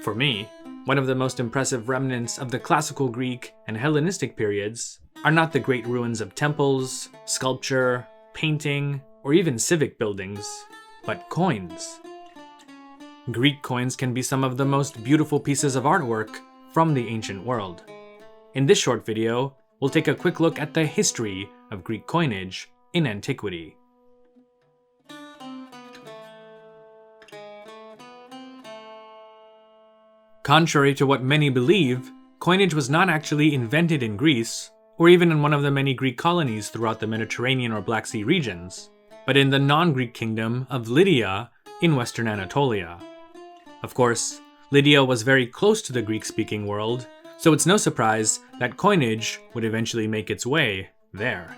For me, one of the most impressive remnants of the classical Greek and Hellenistic periods are not the great ruins of temples, sculpture, painting, or even civic buildings, but coins. Greek coins can be some of the most beautiful pieces of artwork from the ancient world. In this short video, we'll take a quick look at the history of Greek coinage in antiquity. Contrary to what many believe, coinage was not actually invented in Greece, or even in one of the many Greek colonies throughout the Mediterranean or Black Sea regions, but in the non-Greek kingdom of Lydia in Western Anatolia. Of course, Lydia was very close to the Greek-speaking world, so it's no surprise that coinage would eventually make its way there.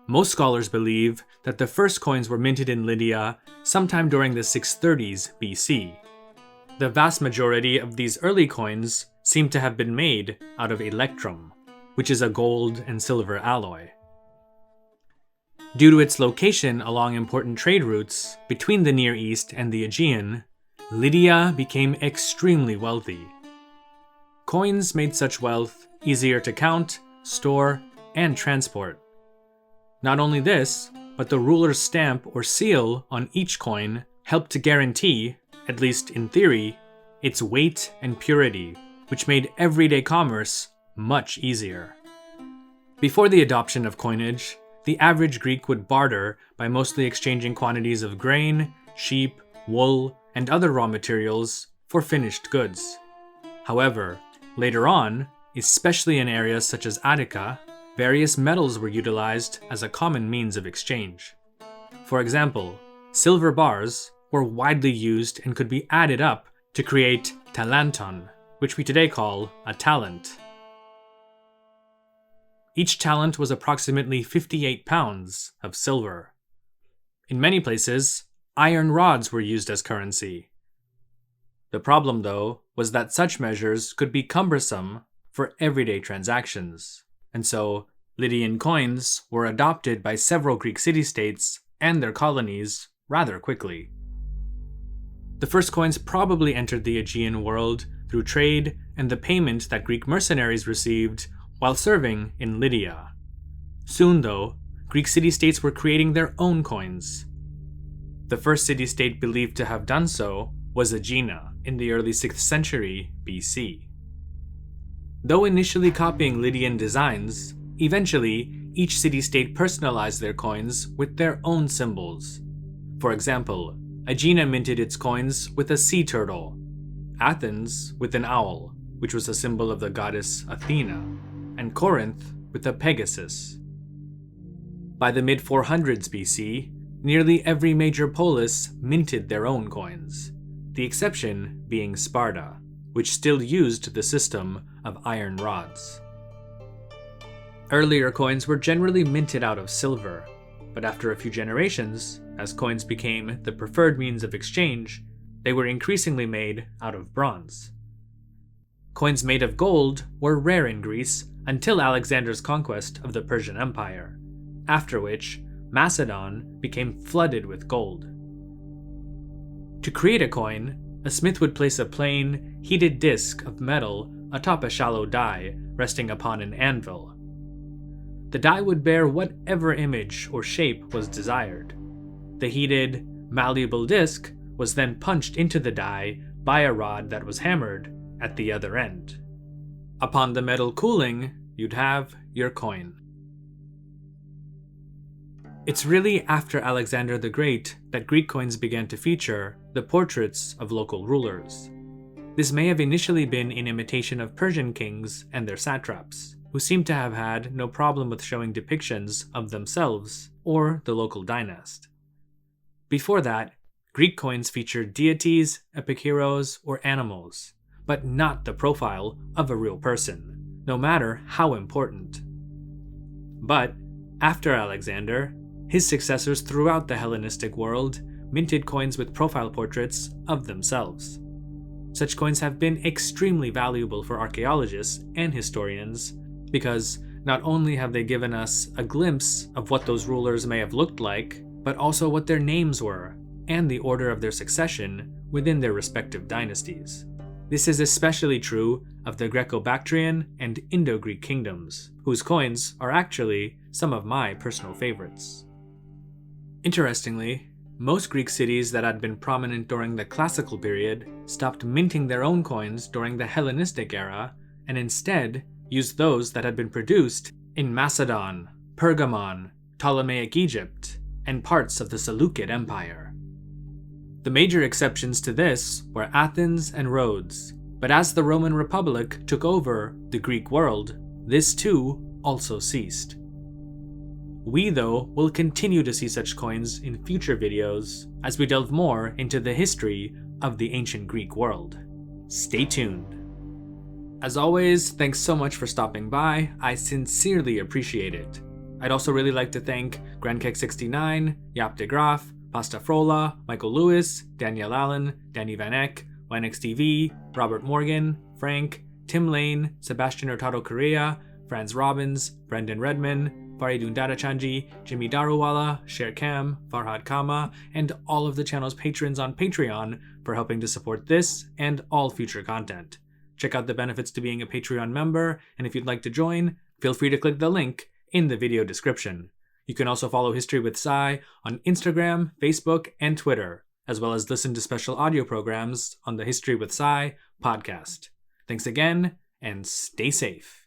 Most scholars believe that the first coins were minted in Lydia sometime during the 630s BC. The vast majority of these early coins seem to have been made out of electrum, which is a gold and silver alloy. Due to its location along important trade routes between the Near East and the Aegean, Lydia became extremely wealthy. Coins made such wealth easier to count, store, and transport. Not only this, but the ruler's stamp or seal on each coin helped to guarantee, at least in theory, its weight and purity, which made everyday commerce much easier. Before the adoption of coinage, the average Greek would barter by mostly exchanging quantities of grain, sheep, wool, and other raw materials for finished goods. However, later on, especially in areas such as Attica, various metals were utilized as a common means of exchange. For example, silver bars were widely used and could be added up to create talenton, which we today call a talent. Each talent was approximately 58 pounds of silver. In many places, iron rods were used as currency. The problem, though, was that such measures could be cumbersome for everyday transactions, and so Lydian coins were adopted by several Greek city-states and their colonies rather quickly. The first coins probably entered the Aegean world through trade and the payment that Greek mercenaries received while serving in Lydia. Soon, though, Greek city-states were creating their own coins. The first city-state believed to have done so was Aegina in the early 6th century BC. Though initially copying Lydian designs, eventually each city-state personalized their coins with their own symbols. For example, Aegina minted its coins with a sea turtle, Athens with an owl, which was a symbol of the goddess Athena, and Corinth with a Pegasus. By the mid-400s BC, nearly every major polis minted their own coins, the exception being Sparta, which still used the system of iron rods. Earlier coins were generally minted out of silver, but after a few generations, as coins became the preferred means of exchange, they were increasingly made out of bronze. Coins made of gold were rare in Greece until Alexander's conquest of the Persian Empire, after which Macedon became flooded with gold. To create a coin, a smith would place a plain, heated disc of metal atop a shallow die resting upon an anvil. The die would bear whatever image or shape was desired. The heated, malleable disc was then punched into the die by a rod that was hammered at the other end. Upon the metal cooling, you'd have your coin. It's really after Alexander the Great that Greek coins began to feature the portraits of local rulers. This may have initially been in imitation of Persian kings and their satraps, who seem to have had no problem with showing depictions of themselves or the local dynast. Before that, Greek coins featured deities, epikyros, or animals, but not the profile of a real person, no matter how important. But, after Alexander, his successors throughout the Hellenistic world minted coins with profile portraits of themselves. Such coins have been extremely valuable for archaeologists and historians because not only have they given us a glimpse of what those rulers may have looked like, but also what their names were and the order of their succession within their respective dynasties. This is especially true of the Greco-Bactrian and Indo-Greek kingdoms, whose coins are actually some of my personal favorites. Interestingly, most Greek cities that had been prominent during the classical period stopped minting their own coins during the Hellenistic era and instead used those that had been produced in Macedon, Pergamon, Ptolemaic Egypt, and parts of the Seleucid Empire. The major exceptions to this were Athens and Rhodes, but as the Roman Republic took over the Greek world, this too also ceased. We, though, will continue to see such coins in future videos as we delve more into the history of the ancient Greek world. Stay tuned. As always, thanks so much for stopping by. I sincerely appreciate it. I'd also really like to thank GrandKek69, Yap de Graaf, Pasta Frola, Michael Lewis, Danielle Allen, Danny Van Eck, YNXTV, Robert Morgan, Frank, Tim Lane, Sebastian Hurtado Correa, Franz Robbins, Brendan Redman, Faridun Dadachanji, Jimmy Daruwala, Sher Kam, Farhad Kama, and all of the channel's patrons on Patreon for helping to support this and all future content. Check out the benefits to being a Patreon member, and if you'd like to join, feel free to click the link in the video description. You can also follow History with Sai on Instagram, Facebook, and Twitter, as well as listen to special audio programs on the History with Sai podcast. Thanks again, and stay safe.